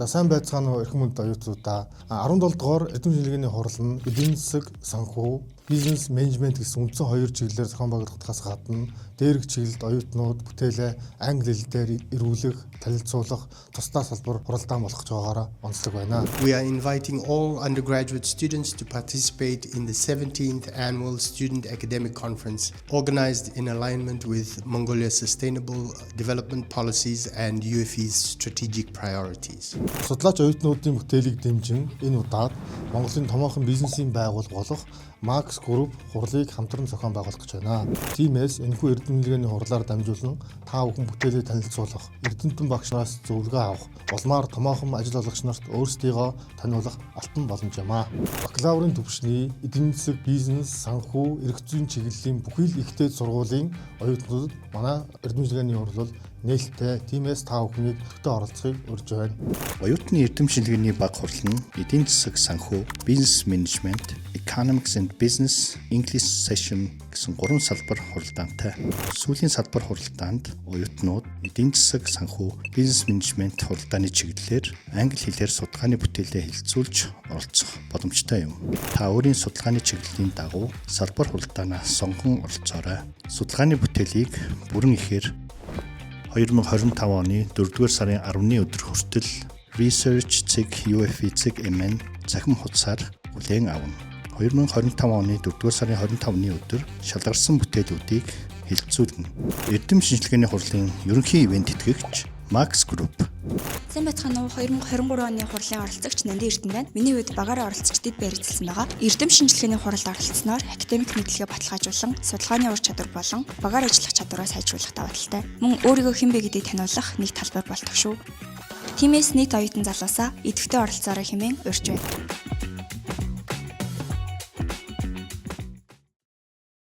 За сайн байцгаана уу эрхэм хүнд оюутнуудаа 17 дугаар эрдэм шинжилгээний хурал нь эдийн засаг, санхүү, бизнес менежмент гэсэн үндсэн хоёр чиглэлээр зохион байгуулагдахаас гадна дээрх чиглэлд оюутнууд бүтээлээ англи хэл дээр эргүүлэх, танилцуулах, тусдаа салбар хуралдаан болох гэж байгаагаар онцлог байна. We are inviting all undergraduate students to participate in the 17th Annual Student Academic Conference organized in alignment with Mongolia's sustainable development policies and UFE's strategic priorities. Судлаач оюутнуудын бүтээлийг дэмжин энэ удаад Монголын томоохон бизнесийн байгууллага болох Max Group хурлыг хамтран зохион байгуулах гэж байна. Тиймээс энэхүү эрдэм шинжилгээний хурлаар дамжуулан та бүхэн бүтээлээ танилцуулах, эрдэмтэн багшнаас зөвлөгөө авах, улмаар томоохон ажил олгогч нарт өөрсдийгөө таниулах алтан боломж юм аа. Бакалаврын түвшний эдийн засаг, бизнес, санхүү, эрх зүйн чиглэлийн бүхий л ихтэй сургуулийн оюутнуудад манай эрдэм шинжилгээний хурал нээлттэй. Тиймээс та бүхнийг төвтэй оролцохыг урьж байна. Оюутны эрдэм шинжилгээний баг хурал нь эдийн засаг, санхүү, бизнес менежмент, Economics and Business, English Session гэсэн 3 салбар хуралдаантай. Сүүлийн салбар хуралдаанд оюутнууд эдийн засаг, санхүү, бизнес менежмент хуралдааны чиглэлээр англи хэлээр судалгааны бүтээлээ хэлэлцүүлж оролцох боломжтой юм. Та өөрийн судалгааны чиглэлийн дагуу салбар хуралдаанаа сонгон оролцоорой. Судалгааны бүтээлийг бүрэн ихээр 2025 оны 4-р сарын 10-ны өдөр хүртэл research.ufe.mn цахим хуудасаар хүлээн авна. 2025 оны 4-р сарын 25-ны өдөр шалгарсан бүтээлүүдийг хэлэлцүүлнэ. Эрдэм шинжилгээний хурлын ерөнхий ивент тэтгэгч Max Group. Сайн байцгаана уу 2023 оны хурлын оролцогч Нандин Эрдэнэ байна. Миний хувьд багаараа оролцогчдод баригдсан байгаа. Эрдэм шинжилгээний хуралд оролцсноор академик мэдлэгээ баталгаажуулан, судалгааны ур чадвар болон багаар ажиллах чадвараа сайжруулах даваа талтай. Мөн өөрийгөө хэн бэ гэдгийг таниулах нэг талбар болдог шүү. Тиймээс нийт оюутан залуусаа идэвхтэй оролцоорой хэмээн урьж байна.